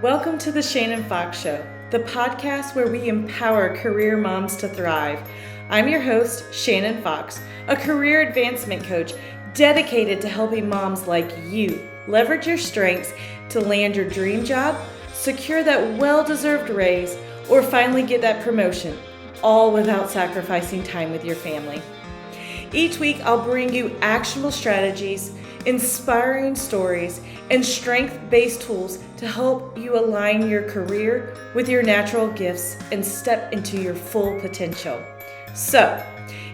Welcome to the Shannon Fox Show, the podcast where we empower career moms to thrive. I'm your host, Shannon Fox, a career advancement coach dedicated to helping moms like you leverage your strengths to land your dream job, secure that well-deserved raise, or finally get that promotion, all without sacrificing time with your family. Each week, I'll bring you actionable strategies, inspiring stories, and strength-based tools to help you align your career with your natural gifts and step into your full potential. So,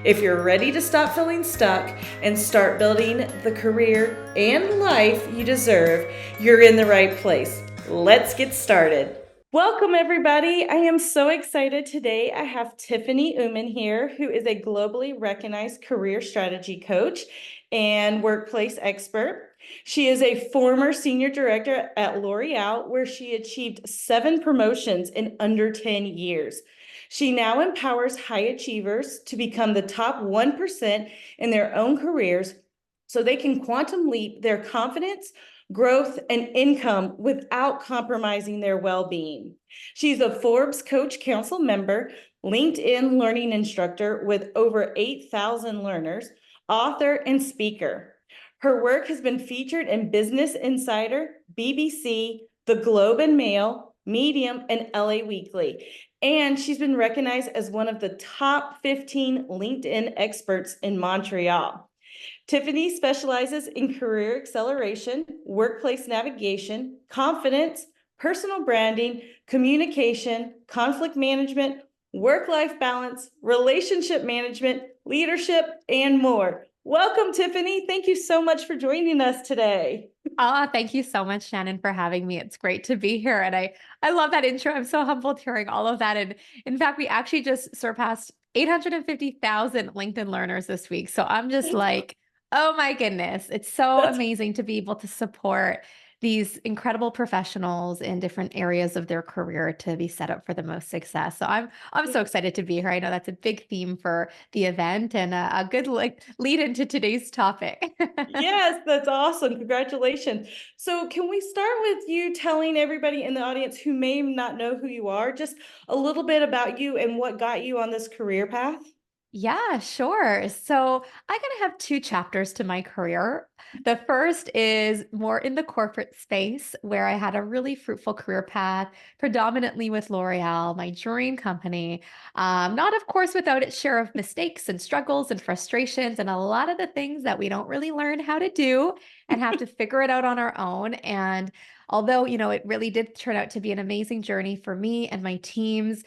if you're ready to stop feeling stuck and start building the career and life you deserve, you're in the right place. Let's get started. Welcome, everybody. I am so excited today. I have Tiffany Uman here, who is a globally recognized career strategy coach and workplace expert. She is a former senior director at L'Oreal, where she achieved 7 promotions in under 10 years. She now empowers high achievers to become the top 1% in their own careers so they can quantum leap their confidence, growth, and income without compromising their well-being. She's a Forbes Coach Council member, LinkedIn learning instructor with over 8,000 learners, author, and speaker. Her work has been featured in Business Insider, BBC, The Globe and Mail, Medium, and LA Weekly. And she's been recognized as one of the top 15 LinkedIn experts in Montreal. Tiffany specializes in career acceleration, workplace navigation, confidence, personal branding, communication, conflict management, work-life balance, relationship management, leadership, and more. Welcome, Tiffany. Thank you so much for joining us today. Thank you so much, Shannon, for having me. It's great to be here. And I love that intro. I'm so humbled hearing all of that. And in fact, we actually just surpassed 850,000 LinkedIn learners this week. So I'm just like, oh my goodness. It's so That's amazing to be able to support these incredible professionals in different areas of their career to be set up for the most success. So I'm so excited to be here. I know that's a big theme for the event and a good lead into today's topic. Yes, that's awesome. Congratulations. So, can we start with you telling everybody in the audience who may not know who you are, just a little bit about you and what got you on this career path? Yeah, sure. So I kind of have two chapters to my career. The first is more in the corporate space where I had a really fruitful career path, predominantly with L'Oreal, my dream company. Not, of course, without its share of mistakes and struggles and frustrations and a lot of the things that we don't really learn how to do and have to figure it out on our own. And although, it really did turn out to be an amazing journey for me and my teams,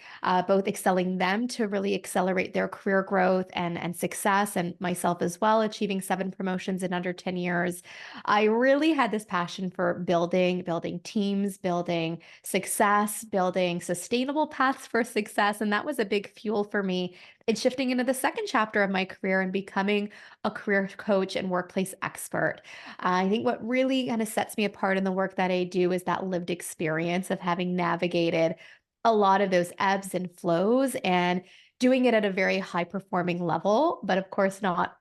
both excelling them to really accelerate their career growth and success, and myself as well, achieving 7 promotions in under 10 years. I really had this passion for building teams, building success, building sustainable paths for success. And that was a big fuel for me in shifting into the second chapter of my career and becoming a career coach and workplace expert. I think what really kind of sets me apart in the work that I do is that lived experience of having navigated a lot of those ebbs and flows and doing it at a very high performing level, but of course not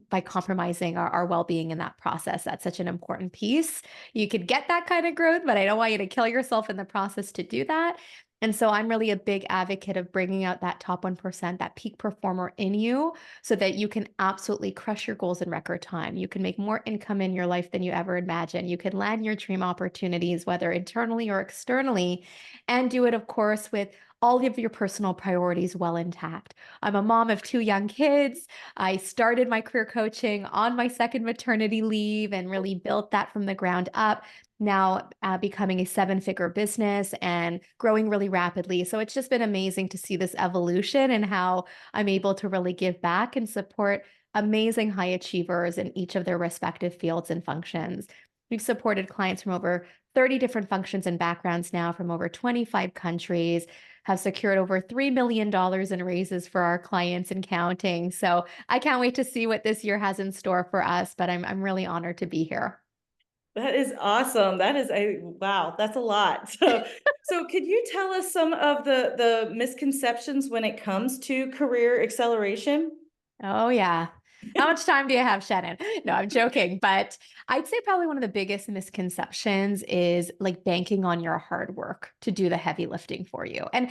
by compromising our well-being in that process. That's such an important piece. You could get that kind of growth, but I don't want you to kill yourself in the process to do that. And so I'm really a big advocate of bringing out that top 1%, that peak performer in you, so that you can absolutely crush your goals in record time. You can make more income in your life than you ever imagined. You can land your dream opportunities, whether internally or externally, and do it, of course, with all of your personal priorities well intact. I'm a mom of 2 young kids. I started my career coaching on my second maternity leave and really built that from the ground up. Now, becoming a 7-figure business and growing really rapidly. So it's just been amazing to see this evolution and how I'm able to really give back and support amazing high achievers in each of their respective fields and functions. We've supported clients from over 30 different functions and backgrounds now from over 25 countries, have secured over $3 million in raises for our clients and counting. So I can't wait to see what this year has in store for us, but I'm really honored to be here. That is awesome. That is a wow, that's a lot. So could you tell us some of the misconceptions when it comes to career acceleration? Oh, yeah. How much time do you have, Shannon? No, I'm joking. But I'd say probably one of the biggest misconceptions is like banking on your hard work to do the heavy lifting for you. And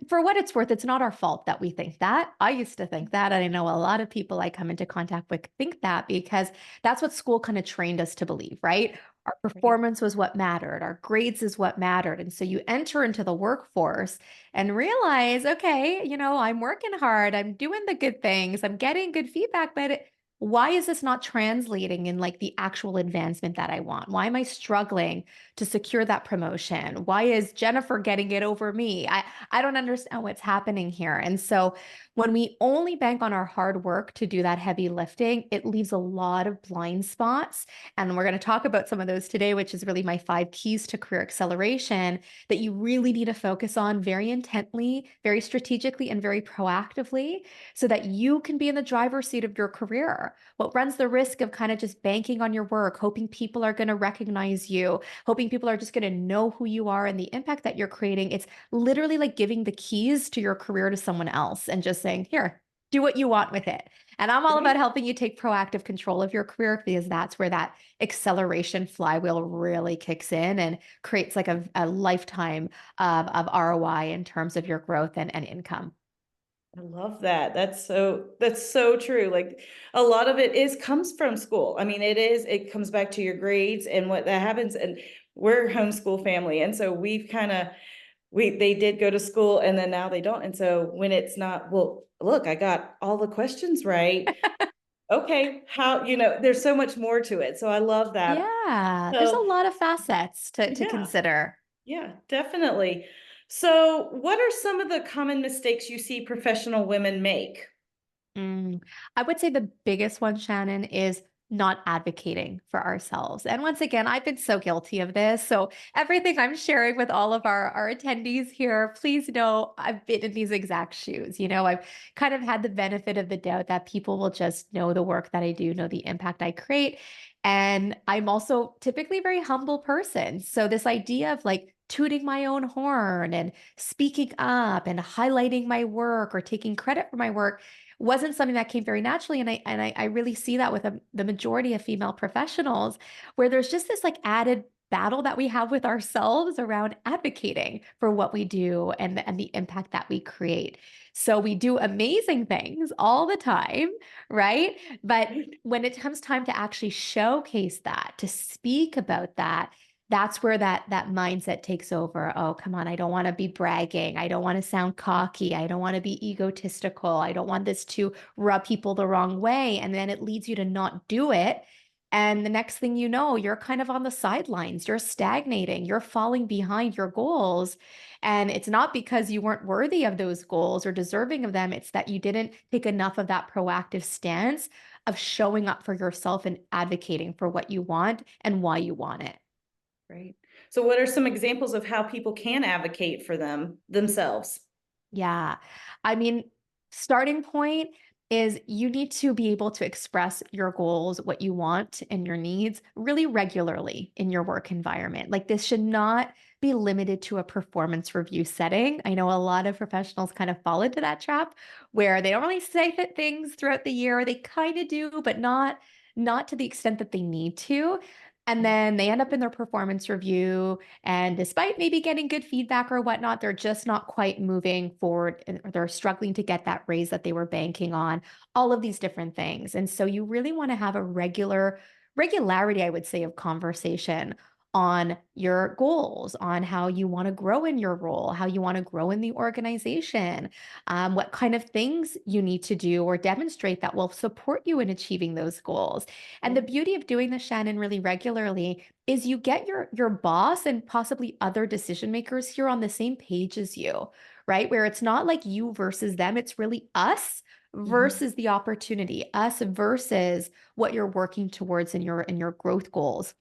for what it's worth, it's not our fault that we think that. I used to think that. And I know a lot of people I come into contact with think that because that's what school kind of trained us to believe, right? Our Right. performance was what mattered. Our grades is what mattered. And so you enter into the workforce and realize, okay, I'm working hard. I'm doing the good things. I'm getting good feedback, but why is this not translating in like the actual advancement that I want? Why am I struggling to secure that promotion? Why is Jennifer getting it over me? I don't understand what's happening here. And so when we only bank on our hard work to do that heavy lifting, it leaves a lot of blind spots. And we're going to talk about some of those today, which is really my 5 keys to career acceleration that you really need to focus on very intently, very strategically, and very proactively so that you can be in the driver's seat of your career. What runs the risk of kind of just banking on your work, hoping people are going to recognize you, hoping people are just going to know who you are and the impact that you're creating. It's literally like giving the keys to your career to someone else and just saying, here, do what you want with it. And I'm all about Right. helping you take proactive control of your career because that's where that acceleration flywheel really kicks in and creates like a lifetime of ROI in terms of your growth and income. I love that. That's so true. Like a lot of it is comes from school. I mean, it comes back to your grades and what that happens. And we're a homeschool family. And so we've kind of they did go to school and then now they don't. And so when it's not, well, look, I got all the questions right. Okay, how, there's so much more to it. So I love that. Yeah, there's a So lot of facets to yeah, consider. yeah, definitely. So what are some of the common mistakes you see professional women make? Mm, I would say the biggest one, Shannon, is not advocating for ourselves. And once again, I've been so guilty of this. So everything I'm sharing with all of our attendees here, please know I've been in these exact shoes. I've kind of had the benefit of the doubt that people will just know the work that I do, know the impact I create. And I'm also typically a very humble person. So this idea of like tooting my own horn and speaking up and highlighting my work or taking credit for my work wasn't something that came very naturally. And I really see that with the majority of female professionals, where there's just this like added battle that we have with ourselves around advocating for what we do and the impact that we create. So we do amazing things all the time, right? But Right. when it comes time to actually showcase that, to speak about that, that's where that mindset takes over. Oh, come on, I don't want to be bragging. I don't want to sound cocky. I don't want to be egotistical. I don't want this to rub people the wrong way. And then it leads you to not do it. And the next thing you know, you're kind of on the sidelines. You're stagnating. You're falling behind your goals. And it's not because you weren't worthy of those goals or deserving of them. It's that you didn't take enough of that proactive stance of showing up for yourself and advocating for what you want and why you want it. Right. So what are some examples of how people can advocate for themselves? Yeah. I mean, starting point is you need to be able to express your goals, what you want, and your needs really regularly in your work environment. Like, this should not be limited to a performance review setting. I know a lot of professionals kind of fall into that trap where they don't really say that things throughout the year. They kind of do, but not to the extent that they need to. And then they end up in their performance review and despite maybe getting good feedback or whatnot, they're just not quite moving forward or they're struggling to get that raise that they were banking on, all of these different things. And so you really want to have a regularity, I would say, of conversation on your goals, on how you want to grow in your role, how you want to grow in the organization, what kind of things you need to do or demonstrate that will support you in achieving those goals. And the Right. beauty of doing this, Shannon, really regularly is you get your boss and possibly other decision makers here on the same page as you, right? Where it's not like you versus them, it's really us Mhm. versus the opportunity, us versus what you're working towards in your growth goals.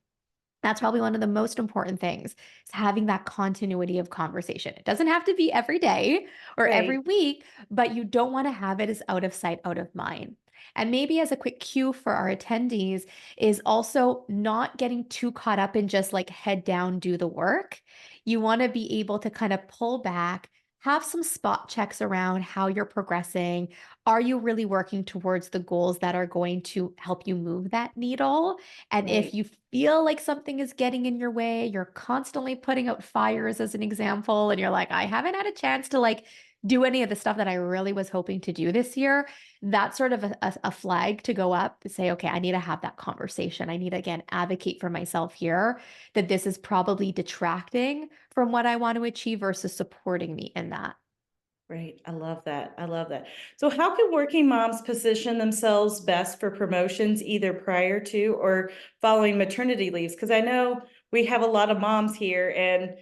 That's probably one of the most important things is having that continuity of conversation. It doesn't have to be every day or every Right. week, but you don't want to have it as out of sight, out of mind. And maybe as a quick cue for our attendees is also not getting too caught up in just like head down, do the work. You want to be able to kind of pull back, have some spot checks around how you're progressing. Are you really working towards the goals that are going to help you move that needle? And if Right. you feel like something is getting in your way, you're constantly putting out fires as an example, and you're like, I haven't had a chance to like do any of the stuff that I really was hoping to do this year, that's sort of a flag to go up to say, okay, I need to have that conversation. I need to, again, advocate for myself here that this is probably detracting from what I want to achieve versus supporting me in that. Right. I love that. I love that. So, how can working moms position themselves best for promotions either prior to or following maternity leaves? Because I know we have a lot of moms here and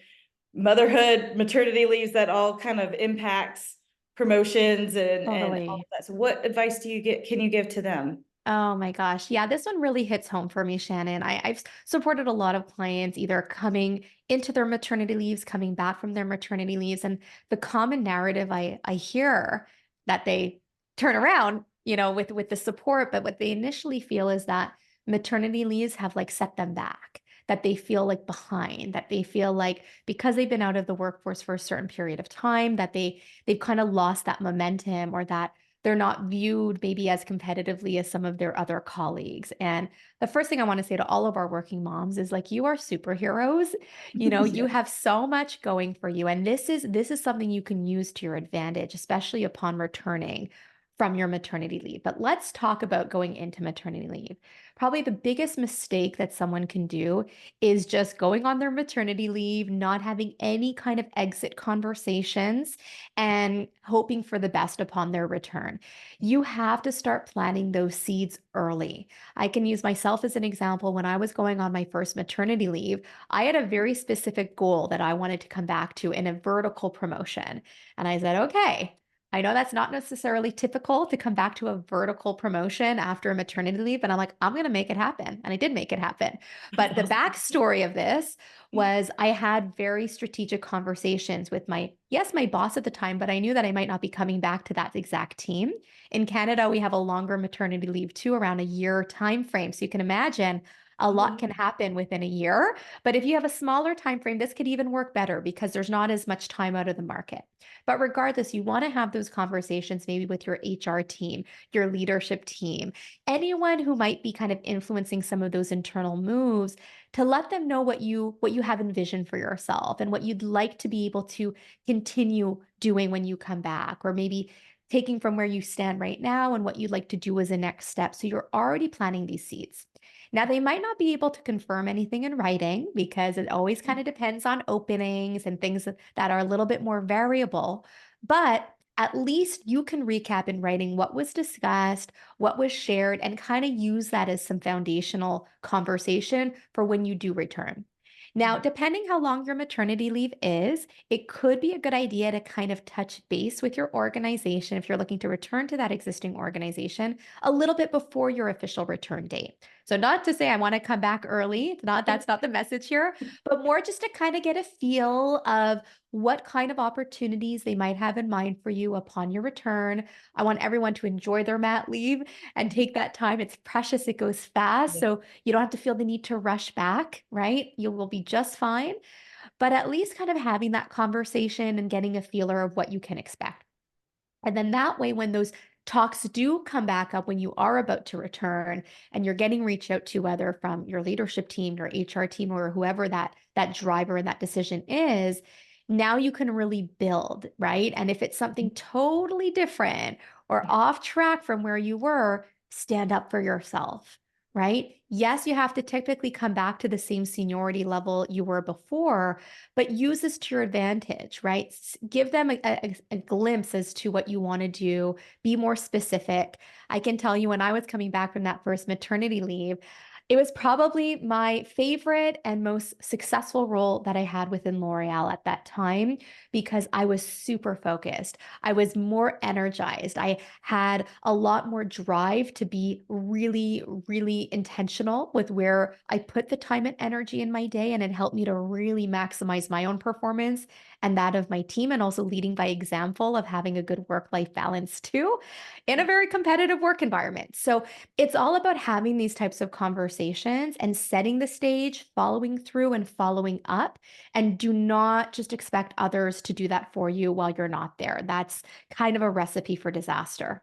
motherhood, maternity leaves that all kind of impacts promotions and all of Totally. that. So, what advice can you give to them? Oh my gosh. Yeah, this one really hits home for me, Shannon. I've supported a lot of clients either coming into their maternity leaves, coming back from their maternity leaves. And the common narrative I hear that they turn around, with the support, but what they initially feel is that maternity leaves have like set them back, that they feel like behind, that they feel like because they've been out of the workforce for a certain period of time, that they've kind of lost that momentum or that they're not viewed maybe as competitively as some of their other colleagues. And the first thing I want to say to all of our working moms is like you are superheroes. You Yeah. have so much going for you and this is something you can use to your advantage, especially upon returning from your maternity leave. But let's talk about going into maternity leave. Probably the biggest mistake that someone can do is just going on their maternity leave, not having any kind of exit conversations and hoping for the best upon their return. You have to start planting those seeds early. I can use myself as an example. When I was going on my first maternity leave, I had a very specific goal that I wanted to come back to in a vertical promotion. And I said, okay. I know that's not necessarily typical to come back to a vertical promotion after a maternity leave, but I'm like, I'm going to make it happen. And I did make it happen. But the backstory of this was I had very strategic conversations with my boss at the time, but I knew that I might not be coming back to that exact team. In Canada, we have a longer maternity leave too, around a year time frame. So you can imagine a lot can happen within a year. But if you have a smaller time frame, this could even work better because there's not as much time out of the market. But regardless, you want to have those conversations maybe with your HR team, your leadership team, anyone who might be kind of influencing some of those internal moves to let them know what you have envisioned for yourself and what you'd like to be able to continue doing when you come back, or maybe taking from where you stand right now and what you'd like to do as a next step. So you're already planting these seeds. Now, they might not be able to confirm anything in writing because it always kind of depends on openings and things that are a little bit more variable, but at least you can recap in writing what was discussed, what was shared, and kind of use that as some foundational conversation for when you do return. Now, depending how long your maternity leave is, it could be a good idea to kind of touch base with your organization if you're looking to return to that existing organization a little bit before your official return date. So, not to say I want to come back early, that's not the message here, but more just to kind of get a feel of what kind of opportunities they might have in mind for you upon your return. I want everyone to enjoy their mat leave and take that time. It's precious, it goes fast. Yeah. So you don't have to feel the need to rush back, right? You will be just fine. But at least kind of having that conversation and getting a feeler of what you can expect. And then that way, when those talks do come back up, when you are about to return and you're getting reached out to, whether from your leadership team, your HR team, or whoever that driver in that decision is, now you can really build, right? And if it's something totally different or off track from where you were, stand up for yourself, right? Yes, you have to typically come back to the same seniority level you were before, but use this to your advantage, right? Give them a glimpse as to what you want to do, be more specific. I can tell you when I was coming back from that first maternity leave, it was probably my favorite and most successful role that I had within L'Oreal at that time because I was super focused. I was more energized. I had a lot more drive to be really, really intentional with where I put the time and energy in my day. And it helped me to really maximize my own performance and that of my team, and also leading by example of having a good work-life balance too in a very competitive work environment. So it's all about having these types of conversations conversations and setting the stage, following through and following up. And do not just expect others to do that for you while you're not there. That's kind of a recipe for disaster.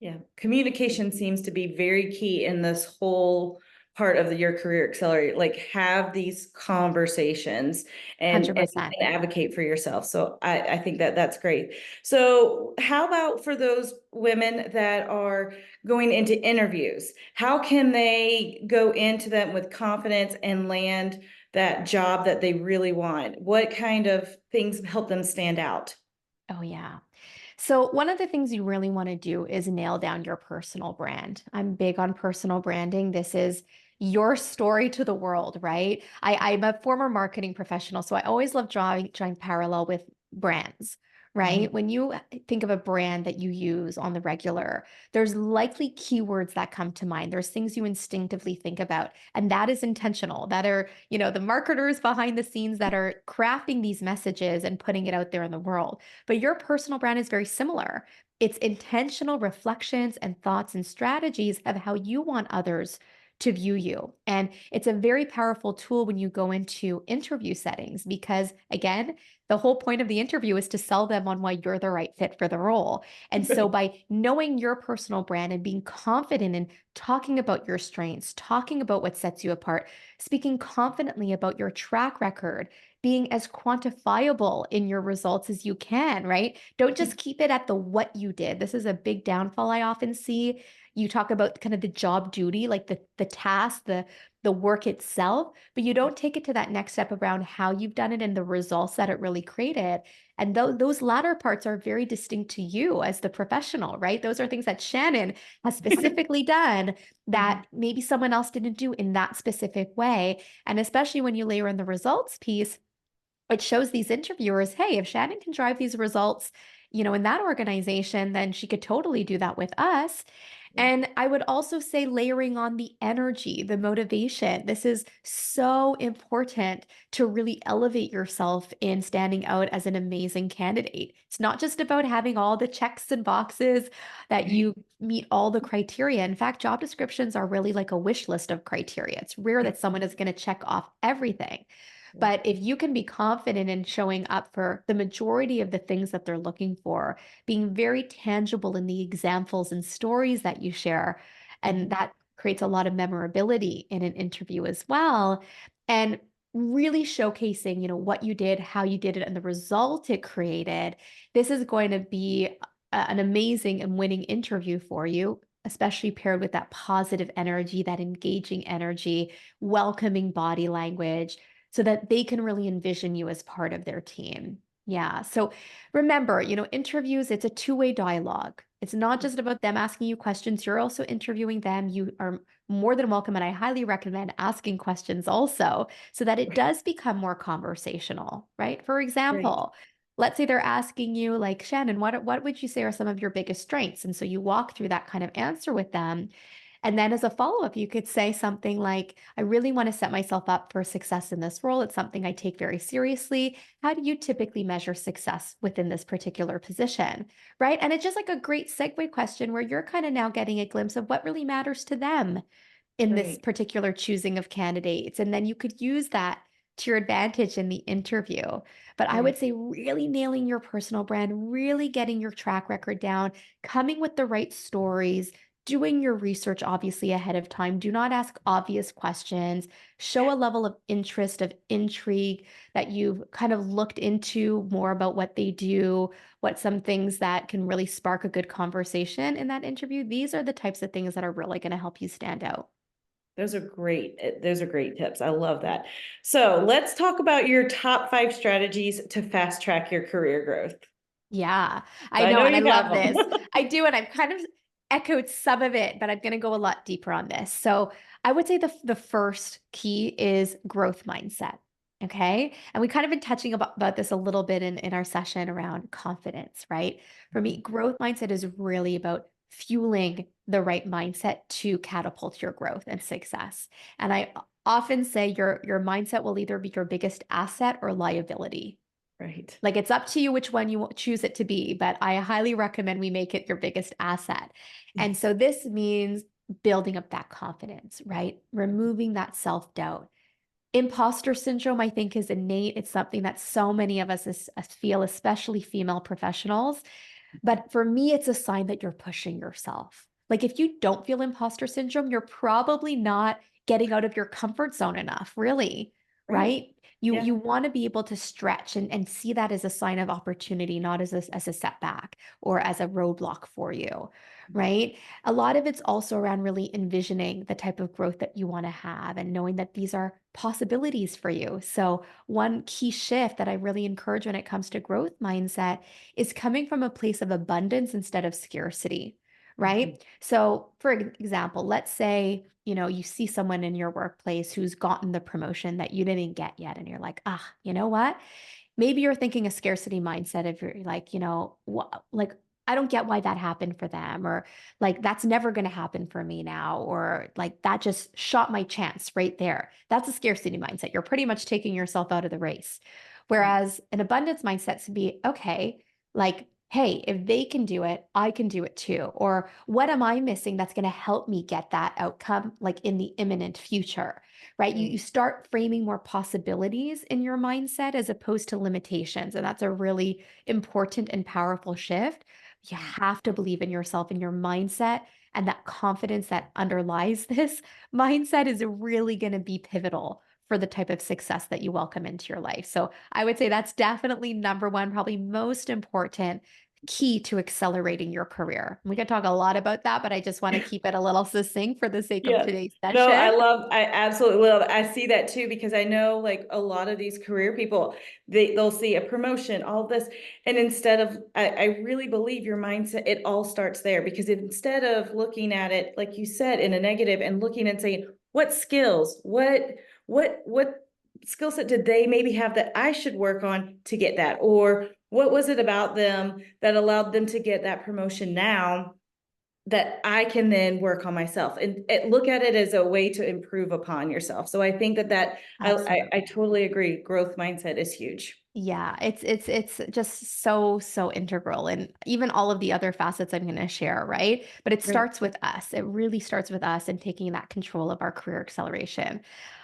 Yeah, communication seems to be very key in this whole part of your career accelerator. Like, have these conversations and 100%. advocate for yourself. So I think that that's great. So how about for those women that are going into interviews? How can they go into them with confidence and land that job that they really want? What kind of things help them stand out? Oh, yeah. So, one of the things you really want to do is nail down your personal brand. I'm big on personal branding. This is your story to the world, right? I'm a former marketing professional, so I always love drawing parallel with brands, right? Mhm. When you think of a brand that you use on the regular, there's likely keywords that come to mind. There's things you instinctively think about, and that is intentional. That are, the marketers behind the scenes that are crafting these messages and putting it out there in the world. But your personal brand is very similar. It's intentional reflections and thoughts and strategies of how you want others to view you. And it's a very powerful tool when you go into interview settings because, again, the whole point of the interview is to sell them on why you're the right fit for the role. And so, by knowing your personal brand and being confident in talking about your strengths, talking about what sets you apart, speaking confidently about your track record, being as quantifiable in your results as you can, right? Don't just keep it at the what you did. This is a big downfall I often see. You talk about kind of the job duty, like the task, the work itself, but you don't take it to that next step around how you've done it and the results that it really created. And those latter parts are very distinct to you as the professional, right? Those are things that Shannon has specifically done Mhm. that maybe someone else didn't do in that specific way. And especially when you layer in the results piece, it shows these interviewers, hey, if Shannon can drive these results, in that organization, then she could totally do that with us. And I would also say layering on the energy, the motivation. This is so important to really elevate yourself in standing out as an amazing candidate. It's not just about having all the checks and boxes that Right. you meet all the criteria. In fact, job descriptions are really like a wish list of criteria. It's rare that someone is going to check off everything. But if you can be confident in showing up for the majority of the things that they're looking for, being very tangible in the examples and stories that you share, and Mhm. that creates a lot of memorability in an interview as well. And really showcasing, what you did, how you did it, and the result it created. This is going to be an amazing and winning interview for you, especially paired with that positive energy, that engaging energy, welcoming body language so that they can really envision you as part of their team. Yeah. So remember, interviews, it's a two-way dialogue. It's not just about them asking you questions. You're also interviewing them. You are more than welcome. And I highly recommend asking questions also so that it Right. does become more conversational, right? For Right. example, let's say they're asking you, like, Shannon, what would you say are some of your biggest strengths? And so you walk through that kind of answer with them. And then as a follow-up, you could say something like, I really want to set myself up for success in this role. It's something I take very seriously. How do you typically measure success within this particular position? Right. And it's just like a great segue question where you're kind of now getting a glimpse of what really matters to them in this Right. particular choosing of candidates. And then you could use that to your advantage in the interview. But I would Right. say really nailing your personal brand, really getting your track record down, coming with the right stories, doing your research obviously ahead of time. Do not ask obvious questions. Show a level of interest, of intrigue that you've kind of looked into more about what they do, what some things that can really spark a good conversation in that interview. These are the types of things that are really going to help you stand out. Those are great. Those are great tips. I love that. So let's talk about your top 5 strategies to fast track your career growth. Yeah, So I I know. know And I you have love this. them. I do. And I've kind of echoed some of it, but I'm going to go a lot deeper on this. So I would say the first key is growth mindset. Okay. And we kind of been touching about this a little bit in our session around confidence, right? For me, growth mindset is really about fueling the right mindset to catapult your growth and success. And I often say your mindset will either be your biggest asset or liability. Right. Like it's up to you which one you choose it to be, but I highly recommend we make it your biggest asset. And so this means building up that confidence, right? Removing that self-doubt. Imposter syndrome, I think, is innate. It's something that so many of us feel, especially female professionals. But for me, it's a sign that you're pushing yourself. Like if you don't feel imposter syndrome, you're probably not getting out of your comfort zone enough, really, Right. right? You Yeah. want to be able to stretch and see that as a sign of opportunity, not as a setback or as a roadblock for you, right? A lot of it's also around really envisioning the type of growth that you want to have and knowing that these are possibilities for you. So one key shift that I really encourage when it comes to growth mindset is coming from a place of abundance instead of scarcity, Mhm. right? So, for example, let's say, you see someone in your workplace who's gotten the promotion that you didn't get yet, and you're like, you know what? Maybe you're thinking a scarcity mindset if you're like, like, I don't get why that happened for them, or like, that's never going to happen for me now, or like, that just shot my chance right there. That's a scarcity mindset. You're pretty much taking yourself out of the race. Right. Whereas an abundance mindset to be, okay, like, hey, if they can do it, I can do it too. Or what am I missing that's going to help me get that outcome like in the imminent future, right? You, Right. you start framing more possibilities in your mindset as opposed to limitations. And that's a really important and powerful shift. You have to believe in yourself and your mindset. And that confidence that underlies this mindset is really going to be pivotal for the type of success that you welcome into your life. So I would say that's definitely number one, probably most important key to accelerating your career. We could talk a lot about that, but I just want to keep it a little succinct for the sake of Yeah. today's No, session. I absolutely love, I see that too, because I know like a lot of these career people, they'll see a promotion, all this. And instead of, I really believe your mindset, it all starts there, because instead of looking at it, like you said, in a negative and looking and saying, what skills, what skill set did they maybe have that I should work on to get that? Or what was it about them that allowed them to get that promotion now, that I can then work on myself and look at it as a way to improve upon yourself. So I think that I Absolutely. totally agree. Growth mindset is huge. Yeah, it's just so integral and even all of the other facets I'm going to share, right? But it Right. starts with us. It really starts with us and taking that control of our career acceleration.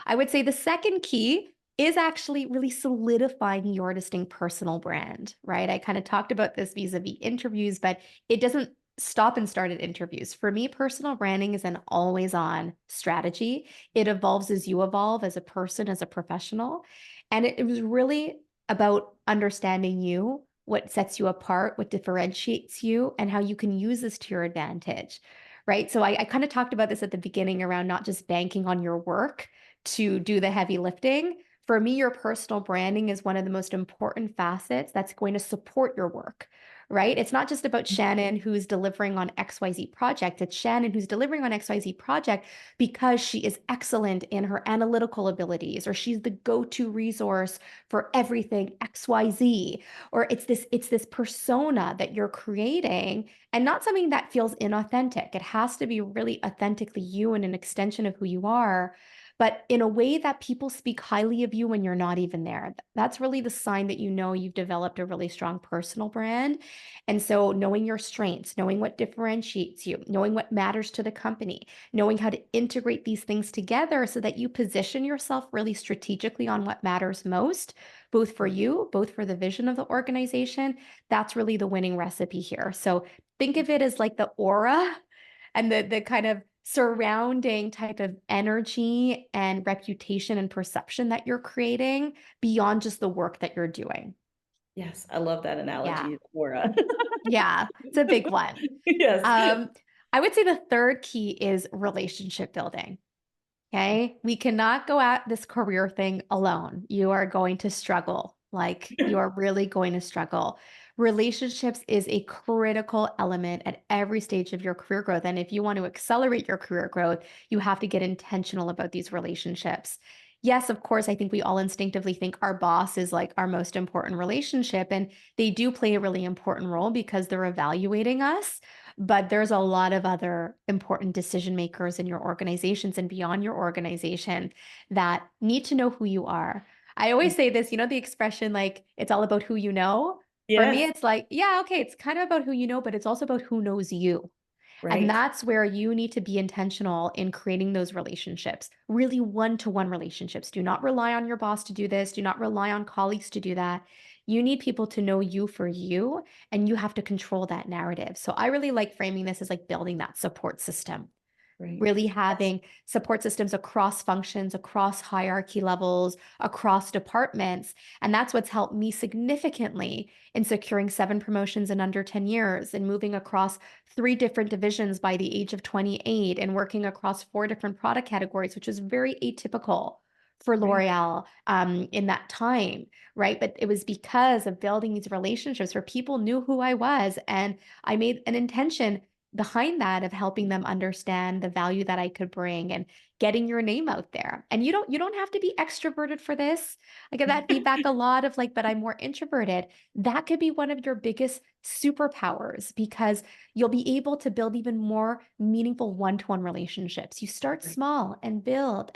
I would say the second key is actually really solidifying your distinct personal brand, right? I kind of talked about this vis-a-vis interviews, but it doesn't stop and start at interviews. For me, personal branding is an always on strategy. It evolves as you evolve as a person, as a professional. And it was really about understanding you, what sets you apart, what differentiates you, and how you can use this to your advantage. Right. So I kind of talked about this at the beginning around not just banking on your work to do the heavy lifting. For me, your personal branding is one of the most important facets that's going to support your work, right? It's not just about Shannon who's delivering on XYZ project. It's Shannon who's delivering on XYZ project because she is excellent in her analytical abilities, or she's the go-to resource for everything XYZ, or it's this persona that you're creating and not something that feels inauthentic. It has to be really authentically you and an extension of who you are, but in a way that people speak highly of you when you're not even there. That's really the sign that you know you've developed a really strong personal brand. And so knowing your strengths, knowing what differentiates you, knowing what matters to the company, knowing how to integrate these things together so that you position yourself really strategically on what matters most, both for you, both for the vision of the organization. That's really the winning recipe here. So think of it as like the aura and the kind of surrounding type of energy and reputation and perception that you're creating beyond just the work that you're doing. Yes, I love that Yeah. analogy, Laura. Yeah. It's a big one. Yes. Um, I would say the third key is relationship building. Okay. We cannot go at this career thing alone. You are going to struggle. Like you are really going to struggle. Relationships is a critical element at every stage of your career growth. And if you want to accelerate your career growth, you have to get intentional about these relationships. Yes, of course, I think we all instinctively think our boss is like our most important relationship, and they do play a really important role because they're evaluating us. But there's a lot of other important decision makers in your organizations and beyond your organization that need to know who you are. I always say this, the expression like it's all about who you know. For me, Yes. it's like, yeah, okay, it's kind of about who you know, but it's also about who knows you. And Right. that's where you need to be intentional in creating those relationships, really one-to-one relationships. Do not rely on your boss to do this. Do not rely on colleagues to do that. You need people to know you for you, and you have to control that narrative. So I really like framing this as like building that support system, Right. really having support systems across functions, across hierarchy levels, across departments. And that's what's helped me significantly in securing 7 promotions in under 10 years and moving across 3 different divisions by the age of 28 and working across 4 different product categories, which is very atypical for Right. L'Oreal in that time, right? But it was because of building these relationships where people knew who I was. And I made an intention behind that of helping them understand the value that I could bring and getting your name out there. And you don't have to be extroverted for this. I get that feedback a lot of like, but I'm more introverted. That could be one of your biggest superpowers because you'll be able to build even more meaningful one-to-one relationships. You start Right. small and build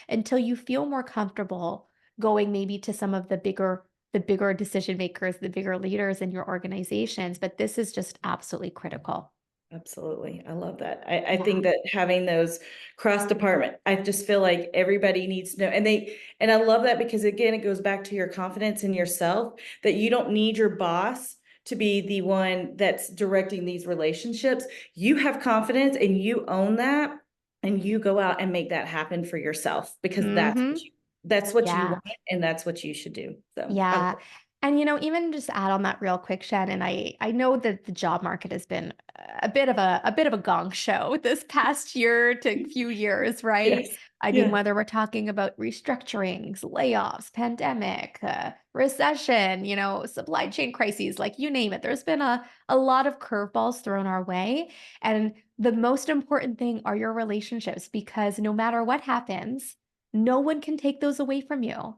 until you feel more comfortable going maybe to some of the bigger decision makers, the bigger leaders in your organizations. But this is just absolutely critical. Absolutely. I love that. I Yeah. think that having those cross department, I just feel like everybody needs to know. And I love that because again, it goes back to your confidence in yourself that you don't need your boss to be the one that's directing these relationships. You have confidence and you own that and you go out and make that happen for yourself because Mhm. that's what you Yeah. want and that's what you should do. So I love Yeah. And even just add on that real quick, Shannon, I know that the job market has been a bit of a gong show this past year to it. few years, right? Yes. I mean, Yes. whether we're talking about restructurings, layoffs, pandemic, recession, supply chain crises, like you name it, there's been a lot of curveballs thrown our way. And the most important thing are your relationships because no matter what happens, no one can take those away from you.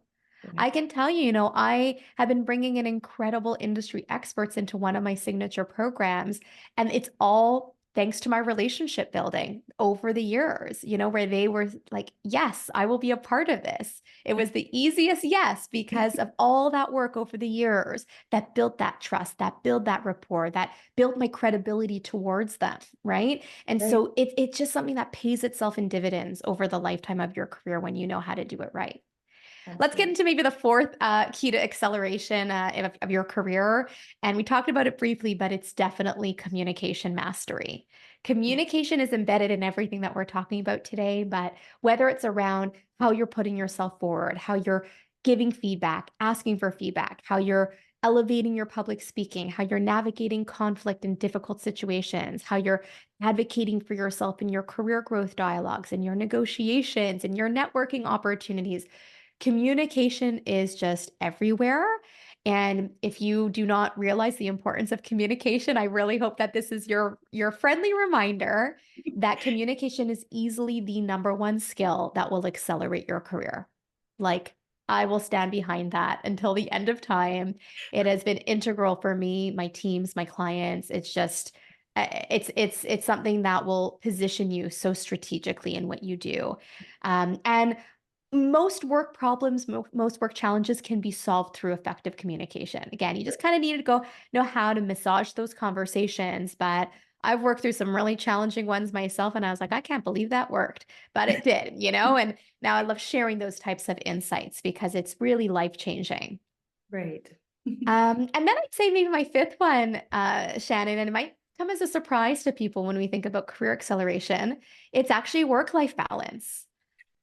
I Right. can tell you, I have been bringing in incredible industry experts into one of my signature programs, and it's all thanks to my relationship building over the years, where they were like, yes, I will be a part of this. It was the easiest yes because of all that work over the years that built that trust, that built that rapport, that built my credibility towards them, right? And Right. so it's just something that pays itself in dividends over the lifetime of your career when you know how to do it right. Let's get Absolutely. into maybe the fourth key to acceleration of your career. And we talked about it briefly, but it's definitely communication mastery. Yeah. Communication is embedded in everything that we're talking about today, but whether it's around how you're putting yourself forward, how you're giving feedback, asking for feedback, how you're elevating your public speaking, how you're navigating conflict in difficult situations, how you're advocating for yourself in your career growth dialogues and your negotiations and your networking opportunities. Communication is just everywhere. And if you do not realize the importance of communication, I really hope that this is your friendly reminder that communication is easily the number one skill that will accelerate your career. Like, I will stand behind that until the end of time. It has been integral for me, my teams, my clients. It's just it's something that will position you so strategically in what you do. And most work problems, most work challenges can be solved through effective communication. Again, you just kind of need to go know how to massage those conversations. But I've worked through some really challenging ones myself, and I was like, I can't believe that worked, but it did. And now I love sharing those types of insights because it's really life changing. Right. And then I'd say maybe my fifth one, Shannon, and it might come as a surprise to people when we think about career acceleration. It's actually work-life balance.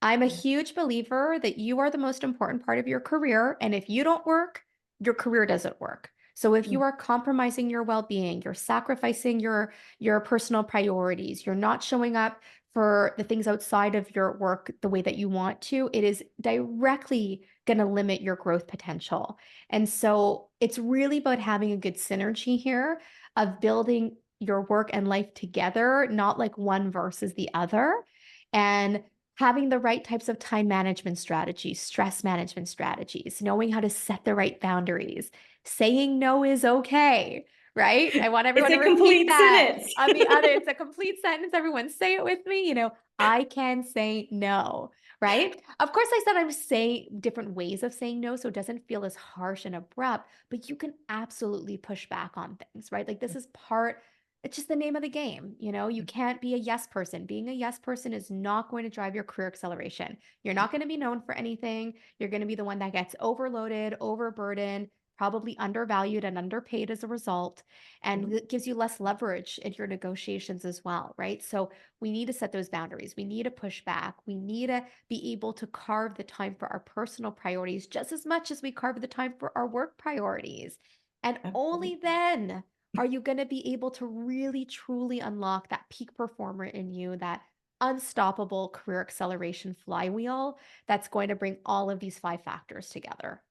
I'm a Yeah. huge believer that you are the most important part of your career. And if you don't work, your career doesn't work. So if you Mm. are compromising your well-being, you're sacrificing your personal priorities, you're not showing up for the things outside of your work the way that you want to, it is directly going to limit your growth potential. And so it's really about having a good synergy here of building your work and life together, not like one versus the other. And having the right types of time management strategies, stress management strategies, knowing how to set the right boundaries, saying no is okay, right? I want It's everyone to a repeat complete that sentence. on the other. It's a complete sentence. Everyone say it with me. I can say no, right? Of course, I said I'm saying different ways of saying no, so it doesn't feel as harsh and abrupt, but you can absolutely push back on things, right? Like this is part it's just the name of the game. You can't be a yes person. Being a yes person is not going to drive your career acceleration. You're not going to be known for anything. You're going to be the one that gets overloaded, overburdened, probably undervalued and underpaid as a result. And Mhm. it gives you less leverage in your negotiations as well, right? So we need to set those boundaries. We need to push back. We need to be able to carve the time for our personal priorities just as much as we carve the time for our work priorities. And only Absolutely. then are you going to be able to really truly unlock that peak performer in you, that unstoppable career acceleration flywheel that's going to bring all of these five factors together?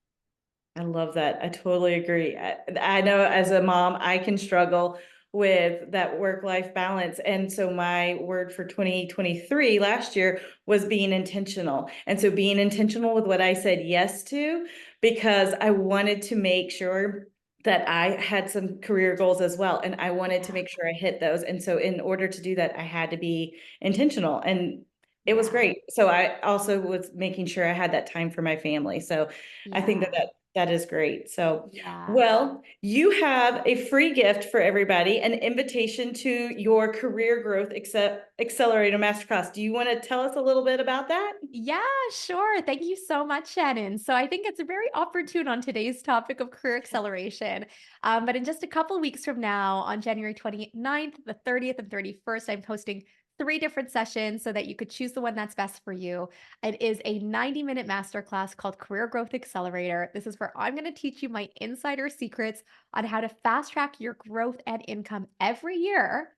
I love that. I totally agree. I know as a mom, I can struggle with that work-life balance. And so my word for 2023 last year was being intentional. And so being intentional with what I said yes to, because I wanted to make sure that I had some career goals as well. And I wanted to Yeah. make sure I hit those. And so in order to do that, I had to be intentional. And it was Yeah. great. So I also was making sure I had that time for my family. So I think Yeah. that is great. So, Yeah. well, you have a free gift for everybody, an invitation to your career growth accelerator masterclass. Do you want to tell us a little bit about that? Yeah, sure. Thank you so much, Shannon. So I think it's very opportune on today's topic of career acceleration. But in just a couple weeks from now, on January 29th, the 30th, and 31st, I'm hosting three different sessions so that you could choose the one that's best for you. It is a 90-minute masterclass called Career Growth Accelerator. This is where I'm going to teach you my insider secrets on how to fast track your growth and income every year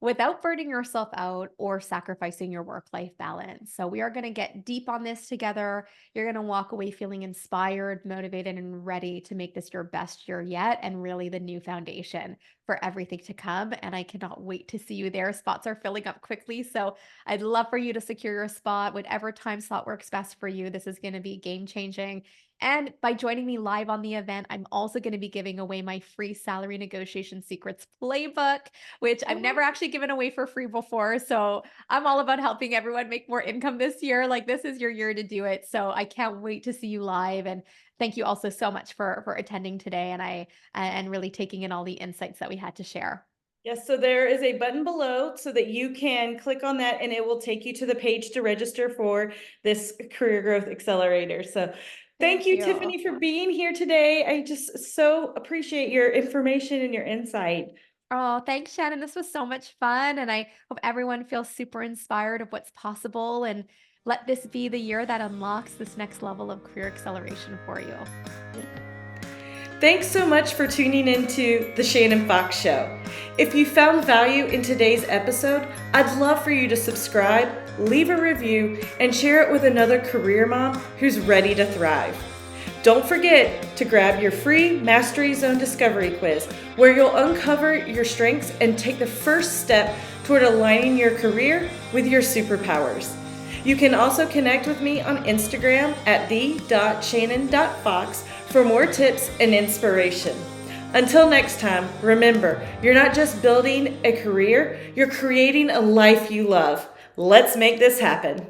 without burning yourself out or sacrificing your work life balance. So, we are going to get deep on this together. You're going to walk away feeling inspired, motivated, and ready to make this your best year yet and really the new foundation for everything to come. And I cannot wait to see you there. Spots are filling up quickly. So, I'd love for you to secure your spot, whatever time slot works best for you. This is going to be game changing. And by joining me live on the event, I'm also going to be giving away my free salary negotiation secrets playbook, which I've never actually given away for free before. So I'm all about helping everyone make more income this year. Like, this is your year to do it. So I can't wait to see you live. And thank you also so much for attending today and really taking in all the insights that we had to share. Yes, so there is a button below so that you can click on that and it will take you to the page to register for this career growth accelerator. So thank Thank you, you. Tiffany, for being here today. I just so appreciate your information and your insight. Oh, thanks, Shannon. This was so much fun. And I hope everyone feels super inspired of what's possible. And let this be the year that unlocks this next level of career acceleration for you. Thanks so much for tuning into the Shannon Fox Show. If you found value in today's episode, I'd love for you to subscribe, leave a review, and share it with another career mom who's ready to thrive. Don't forget to grab your free Mastery Zone Discovery Quiz, where you'll uncover your strengths and take the first step toward aligning your career with your superpowers. You can also connect with me on Instagram at the.shannon.fox for more tips and inspiration. Until next time, remember, you're not just building a career, you're creating a life you love. Let's make this happen.